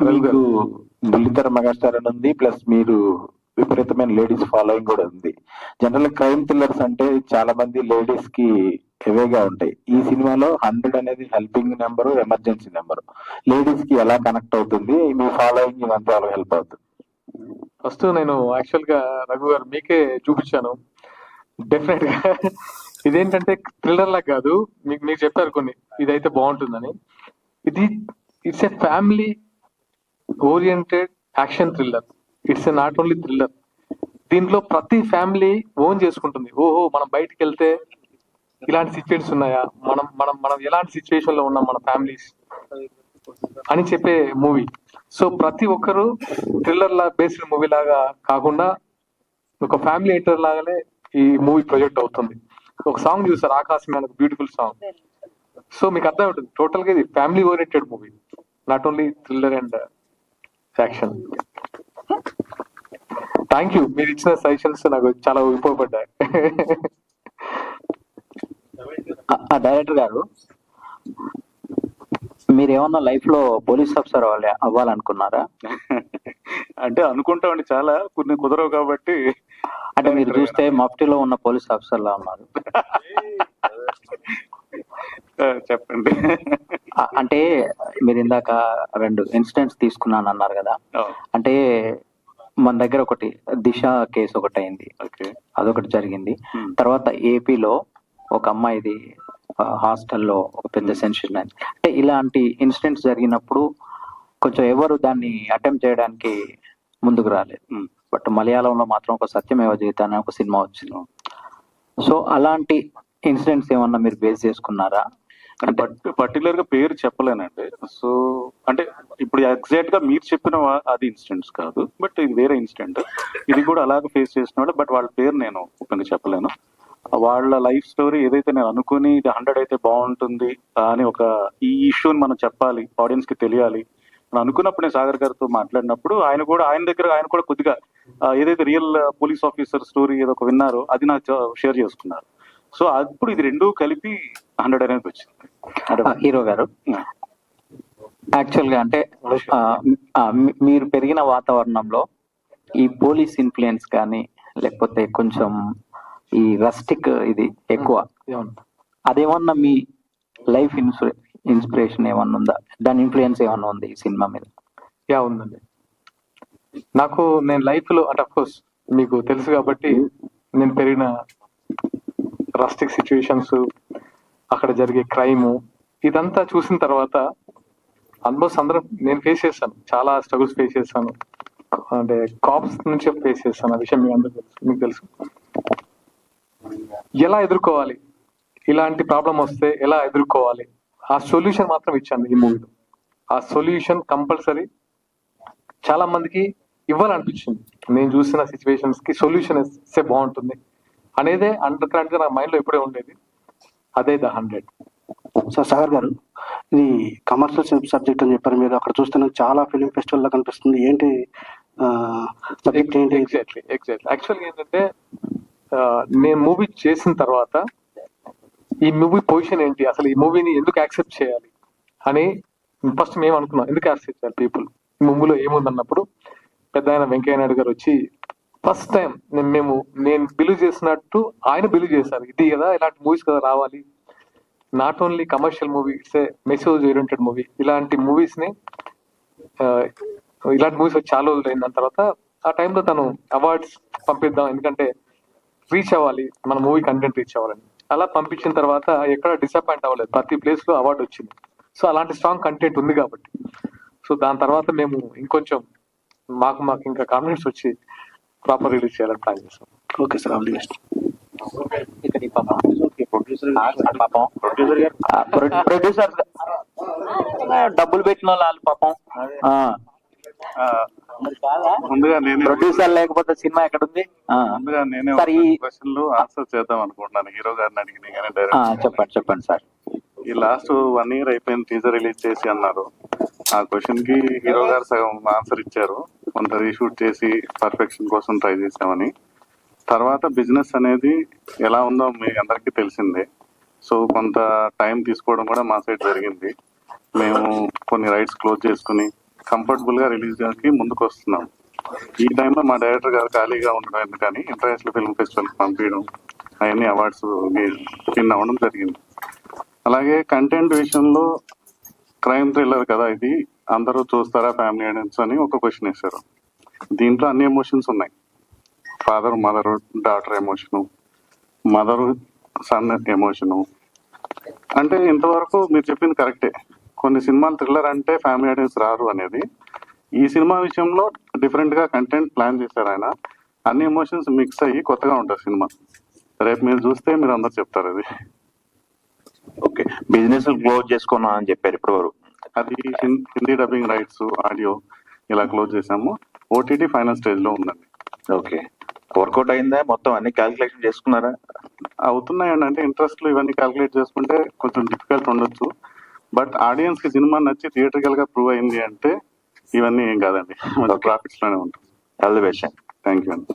మీకు బుల్లితెర మెగాస్టార్ అని ఉంది, ప్లస్ మీరు విపరీతమైన లేడీస్ ఫాలోయింగ్ కూడా ఉంది. జనరల్ క్రైమ్ థ్రిల్లర్స్ అంటే చాలా మంది లేడీస్ కి హెవీగా ఉంటాయి. ఈ సినిమాలో 100 అనేది helping number, emergency number. Ladies కి ఎలా కనెక్ట్ అవుతుంది, మీ ఫాలోయింగ్ ఇదంతా ఎలా హెల్ప్ అవుతుంది? ఫస్ట్ నేను యాక్చువల్ గా రఘు గారు మీకే చూపించాను. డెఫినెట్ గా ఇదేంటంటే థ్రిల్లర్ లా కాదు, మీకు చెప్పారు కొన్ని ఇదైతే బాగుంటుందని. It's a family oriented action thriller. It's a not only thriller, దీంట్లో ప్రతి ఫ్యామిలీ ఓన్ చేసుకుంటుంది. ఓహో, మనం బయటికి వెళ్తే ఇలాంటి సిచ్యువేషన్స్ ఉన్నాయా, మనం మనం మనం ఎలాంటి సిచ్యువేషన్ లో ఉన్నాం మన ఫ్యామిలీస్ అని చెప్పే మూవీ. సో ప్రతి ఒక్కరు థ్రిల్లర్ లా బేస్డ్ మూవీ లాగా కాకుండా ఒక ఫ్యామిలీ ఎంటర్ లాగానే ఈ మూవీ ప్రొజెక్ట్ అవుతుంది. ఒక సాంగ్ చూసారు, ఆకాశం అనే బ్యూటిఫుల్ సాంగ్. సో మీకు అర్థం అవుతుంది టోటల్ గా ఇది family oriented movie, not only thriller and action. Thank you, మీరు ఇచ్చిన సజెషన్స్ నాకు చాలా ఉపయోగపడ్డాయి. డైరెక్టర్ గారు, మీరేమన్నా లైఫ్ లో పోలీస్ ఆఫీసర్ అవ్వాలనుకున్నారా? అంటే అనుకుంటామండి, చాలా కొన్ని కుదరవు కాబట్టి. అంటే మీరు చూస్తే మఫ్టీలో ఉన్న పోలీస్ ఆఫీసర్ లా ఉన్నారు. చెప్పండి. అంటే మీరు ఇందాక 2 ఇన్సిడెంట్స్ తీసుకున్నాను అన్నారు కదా, అంటే మన దగ్గర ఒకటి దిశ కేసు ఒకటి అయింది, అదొకటి జరిగింది. తర్వాత ఏపీలో ఒక అమ్మాయిది హాస్టల్లో ఒక పెద్ద సెన్షన్ అయింది. అంటే ఇలాంటి ఇన్సిడెంట్స్ జరిగినప్పుడు కొంచెం ఎవరు దాన్ని అటెంప్ట్ చేయడానికి ముందుకు రాలేదు. బట్ మలయాళంలో మాత్రం ఒక సత్యమేవ జయతే అనే ఒక సినిమా వచ్చింది. సో అలాంటి ఇన్సిడెంట్స్ ఏమన్నా మీరు బేస్ చేసుకున్నారా? పర్టికులర్ గా పేరు చెప్పలేనండి. సో అంటే ఇప్పుడు ఎగ్జాక్ట్ గా మీరు చెప్పిన అది ఇన్సిడెంట్స్ కాదు, బట్ ఇది వేరే ఇన్సిడెంట్. ఇది కూడా అలాగే ఫేస్ చేసిన వాళ్ళు, బట్ వాళ్ళ పేరు నేను ఓపెన్ చెప్పలేను. వాళ్ళ లైఫ్ స్టోరీ ఏదైతే నేను అనుకుని ఇది 100 అయితే బాగుంటుంది అని ఒక ఈ ఇష్యూని మనం చెప్పాలి, ఆడియన్స్ కి తెలియాలి అని అనుకున్నప్పుడు నేను సాగర్ గారితో మాట్లాడినప్పుడు ఆయన కూడా కొద్దిగా ఏదైతే రియల్ పోలీస్ ఆఫీసర్ స్టోరీ ఏదో ఒక విన్నారో అది నాకు షేర్ చేసుకున్నారు. సో అప్పుడు ఇది రెండూ కలిపి 100 అనేది వచ్చింది. హీరో గారు, యాక్చువల్ గా అంటే మీరు పెరిగిన వాతావరణంలో ఈ పోలీస్ ఇన్ఫ్లుయెన్స్ కానీ లేకపోతే కొంచెం ఈ రస్టిక్ ఇది ఎక్కువ, అదేమన్నా మీ లైఫ్ ఇన్స్పిరేషన్ ఏమన్నా ఉందా? దాని ఇన్ఫ్లుయెన్స్ ఏమన్నా ఉంది ఈ సినిమా మీద? యా, ఉందండి. నేను లైఫ్ లో అంటే అఫ్కోర్స్ మీకు తెలుసు కాబట్టి నేను పెరిగిన రస్టిక్ సిచ్యువేషన్స్, అక్కడ జరిగే క్రైమ్, ఇదంతా చూసిన తర్వాత ఆల్మోస్ట్ అందరం నేను ఫేస్ చేశాను, చాలా స్ట్రగుల్స్ ఫేస్ చేశాను. అంటే కాప్స్ నుంచి ఫేస్ చేస్తాను, ఆ విషయం మీకు తెలుసు. ఎలా ఎదుర్కోవాలి, ఇలాంటి ప్రాబ్లం వస్తే ఎలా ఎదుర్కోవాలి, ఆ సొల్యూషన్ మాత్రం ఇచ్చాను ఈ మూవీలో. ఆ సొల్యూషన్ కంపల్సరీ చాలా మందికి ఇవ్వాలనిపించింది. నేను చూసిన సిచ్యువేషన్స్ కి సొల్యూషన్ ఇస్తే బాగుంటుంది అనేదే అండర్ కరెంట్ గా నా మైండ్ లో ఎప్పుడే ఉండేది. అదే ద 100. సాగర్ గారు, ఇది కమర్షియల్ సబ్జెక్ట్ అని చెప్పారు మీరు. అక్కడ చూస్తే నాకు చాలా ఫిలిం ఫెస్టివల్ లా కనిపిస్తుంది. ఏంటి సబ్జెక్ట్ ఏంటి? ఎగ్జాక్ట్లీ యాక్చువల్గా ఏంటంటే నేను మూవీ చేసిన తర్వాత ఈ మూవీ పొజిషన్ ఏంటి, అసలు ఈ మూవీని ఎందుకు యాక్సెప్ట్ చేయాలి అని ఫస్ట్ మేము అనుకున్నాం. ఎందుకు యాక్సెప్ట్ చేయాలి పీపుల్, ఈ మూవీలో ఏముందన్నప్పుడు పెద్ద ఆయన వెంకయ్య నాయుడు గారు వచ్చి ఫస్ట్ టైం నేను బిలీవ్ చేసినట్టు ఆయన బిలీవ్ చేశారు. ఇది కదా ఇలాంటి మూవీస్ కదా రావాలి, not only commercial movie, it's a message oriented movie. ఇలాంటి మూవీస్ చాలా రోజులు అయిన తర్వాత ఆ టైంలో తను అవార్డ్స్ పంపిద్దాం, ఎందుకంటే రీచ్ అవ్వాలి, మన మూవీ కంటెంట్ రీచ్ అవ్వాలని. అలా పంపించిన తర్వాత ఎక్కడ డిసప్పాయింట్ అవ్వలేదు, ప్రతి ప్లేస్ లో అవార్డు వచ్చింది. సో అలాంటి స్ట్రాంగ్ కంటెంట్ ఉంది కాబట్టి. సో దాని తర్వాత మేము ఇంకొంచెం మాకు ఇంకా కాన్ఫిడెన్స్ వచ్చి ప్రాపర్ రిలీజ్ చేయాలని ప్లాన్ చేస్తాం. Okay sir, all the best. Producer డబ్బులు పెట్టిన వాళ్ళు పాపం, ముందుగా నేను ప్రొడ్యూసర్ లేకపోతే సినిమా ఎక్కడ ఉంది? ముందుగా నేనే క్వశ్చన్ లో ఆన్సర్ చేద్దాం అనుకుంటున్నాను హీరో గారిని అడిగినాయి కానీ డైరెక్ట్. చెప్పండి సార్. ఈ లాస్ట్ 1 year అయిపోయింది టీజర్ రిలీజ్ చేసి అన్నారు. ఆ క్వశ్చన్ కి హీరో గారు సగం ఆన్సర్ ఇచ్చారు. కొంత రీషూట్ చేసి పర్ఫెక్షన్ కోసం ట్రై చేసామని. తర్వాత బిజినెస్ అనేది ఎలా ఉందో మీ అందరికీ తెలిసిందే. సో కొంత టైం తీసుకోవడం కూడా మా సైడ్ జరిగింది. మేము కొన్ని రైట్స్ క్లోజ్ చేసుకుని కంఫర్టబుల్ గా రిలీజ్ కి ముందుకు వస్తున్నాం. ఈ టైంలో మా డైరెక్టర్ గారు ఖాళీగా ఉండడం ఎందుకని ఇంటర్నేషనల్ ఫిల్మ్ ఫెస్టివల్ పంపించడం, అవన్నీ అవార్డ్స్ విన్ అవ్వడం జరిగింది. అలాగే కంటెంట్ విషయంలో క్రైమ్ థ్రిల్లర్ కదా ఇది, అందరూ చూస్తారా ఫ్యామిలీ ఆడియన్స్ అని ఒక క్వశ్చన్ వేశారు. దీంట్లో అన్ని ఎమోషన్స్ ఉన్నాయి. Father mother daughter emotion, mother sun emotion. అంటే ఇంతవరకు మీరు చెప్పింది కరెక్టే. కొన్ని సినిమాలు థ్రిల్లర్ అంటే ఫ్యామిలీ ఆడియన్స్ రారు అనేది. ఈ సినిమా విషయంలో డిఫరెంట్ గా కంటెంట్ ప్లాన్ చేశారు ఆయన. అన్ని ఎమోషన్స్ మిక్స్ అయ్యి కొత్తగా ఉంటుంది సినిమా. రేపు మీరు చూస్తే మీరు అందరు చెప్తారు అది. ఓకే, బిజినెస్ క్లోజ్ చేసుకున్నా అని చెప్పారు ఇప్పుడు వరకు. అది హిందీ డబ్బింగ్ రైట్స్, ఆడియో ఇలా క్లోజ్ చేసాము. ఓటీటీ ఫైనల్ స్టేజ్ లో ఉందండి. ఓకే, వర్కౌట్ అయిందా? మొత్తం అన్ని క్యాల్కులేషన్ చేసుకున్నారా? అవుతున్నాయండి. అంటే ఇంట్రెస్ట్ ఇవన్నీ క్యాల్కులేట్ చేసుకుంటే కొంచెం డిఫికల్ట్ ఉండొచ్చు. బట్ ఆడియన్స్ కి సినిమా నచ్చి థియేటర్కల్ గా ప్రూవ్ అయింది అంటే ఇవన్నీ ఏం కాదండి, మంచి ప్రాఫిట్స్ లోనే ఉంటుంది. All the best. Thank you అండి.